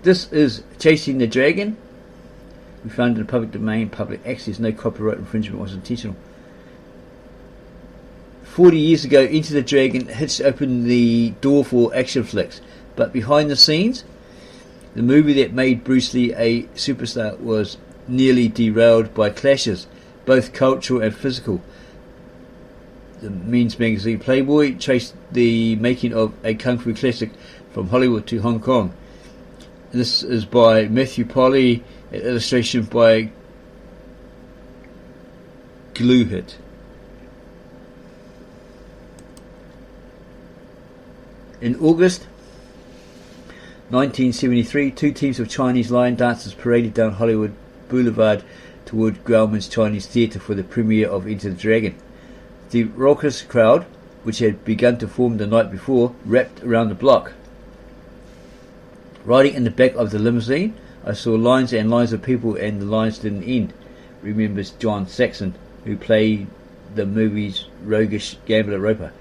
This is Chasing the Dragon. We found in the public domain, public access, no copyright infringement was intentional. 40 years ago, Into the Dragon hits open the door for action flicks, but behind the scenes, the movie that made Bruce Lee a superstar was nearly derailed by clashes, both cultural and physical. The men's magazine Playboy traced the making of a kung fu classic from Hollywood to Hong Kong. This is by Matthew Polly, an illustration by Gluehit. In August 1973, two teams of Chinese lion dancers paraded down Hollywood Boulevard toward Grauman's Chinese Theatre for the premiere of Into the Dragon. The raucous crowd, which had begun to form the night before, wrapped around the block. Riding in the back of the limousine, I saw lines and lines of people, and the lines didn't end, remembers John Saxon, who played the movie's roguish gambler Roper.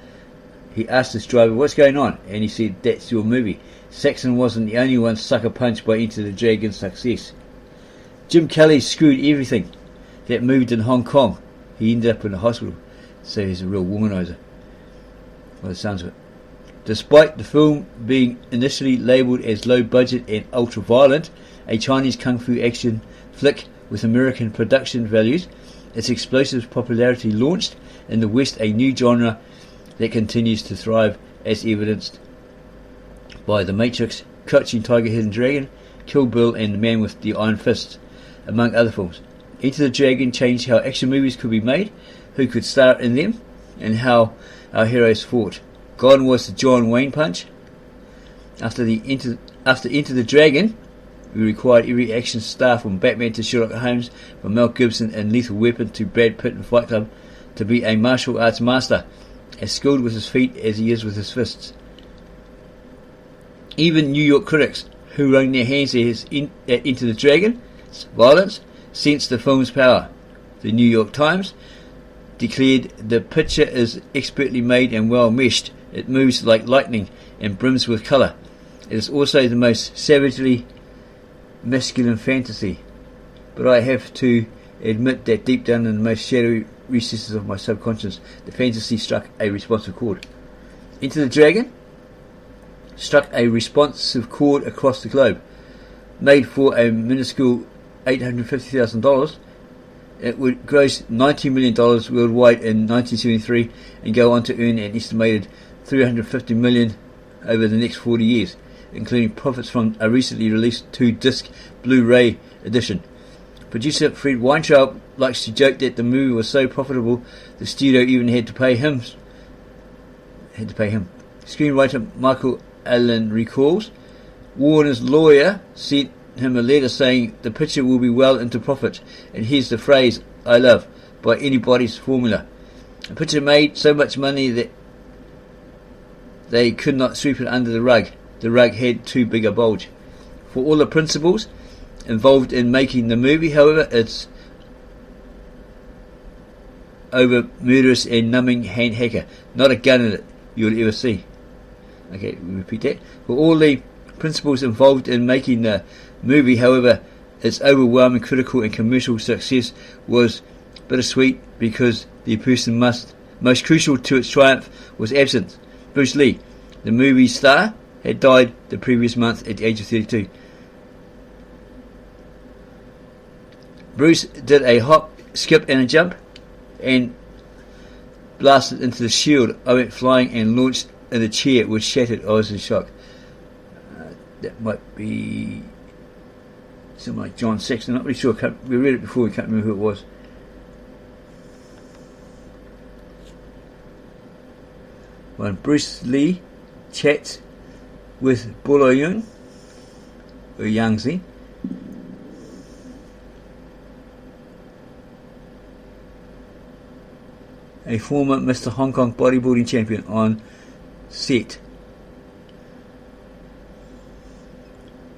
He asked his driver, "What's going on?" And he said, "That's your movie." Saxon wasn't the only one sucker punched by Into the Dragon's success. Jim Kelly screwed everything that moved in Hong Kong. He ended up in the hospital, so he's a real womanizer, by the sounds of it. Despite the film being initially labelled as low budget and ultra violent, a Chinese kung fu action flick with American production values, its explosive popularity launched in the West a new genre that continues to thrive, as evidenced by The Matrix, Crouching Tiger, Hidden Dragon, Kill Bill, and The Man with the Iron Fist, among other films. Into the Dragon changed how action movies could be made, who could star in them, and how our heroes fought. Gone was the John Wayne punch. After Into the Dragon, we required every action star, from Batman to Sherlock Holmes, from Mel Gibson in Lethal Weapon to Brad Pitt in Fight Club, to be a martial arts master, as skilled with his feet as he is with his fists. Even New York critics, who wrung their hands at Into the Dragon's violence, sensed the film's power. The New York Times declared, "The picture is expertly made and well meshed. It moves like lightning and brims with colour. It is also the most savagely masculine fantasy. But I have to admit that deep down in the most shadowy recesses of my subconscious, the fantasy struck a responsive chord." Into the Dragon struck a responsive chord across the globe. Made for a minuscule $850,000, it would gross $90 million worldwide in 1973 and go on to earn an estimated $350 million over the next 40 years, including profits from a recently released 2-disc Blu-ray edition. Producer Fred Weintraub likes to joke that the movie was so profitable the studio even had to pay him. Screenwriter Michael Allin recalls, Warner's lawyer sent him a letter saying the picture will be well into profit, and here's the phrase I love, by anybody's formula. The picture made so much money that they could not sweep it under the rug. The rug had too big a bulge. For all the principles involved in making the movie, however, it's over murderous and numbing hand hacker. Not a gun in it you'll ever see. Okay, we repeat that. For all the principles involved in making the movie, however, its overwhelming critical and commercial success was bittersweet, because the person most crucial to its triumph was absent. Bruce Lee, the movie's star, had died the previous month at the age of 32. Bruce did a hop, skip and a jump and blasted into the shield. I went flying and launched in the chair, which shattered. I was in shock. That might be someone like John Saxon. Not really sure. We read it before. We can't remember who it was. When Bruce Lee chats with Bolo Young, or Yangzi, a former Mr. Hong Kong bodybuilding champion, on set.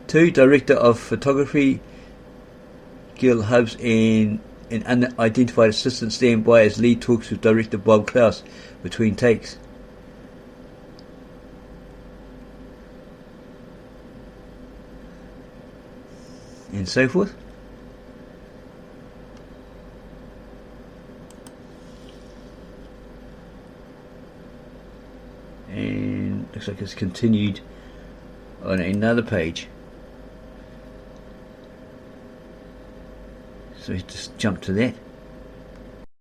2. Director of photography Gil Hubbs and an unidentified assistant stand by as Lee talks with director Bob Clouse between takes. and so forth. And looks like it's continued on another page. So just jump to that.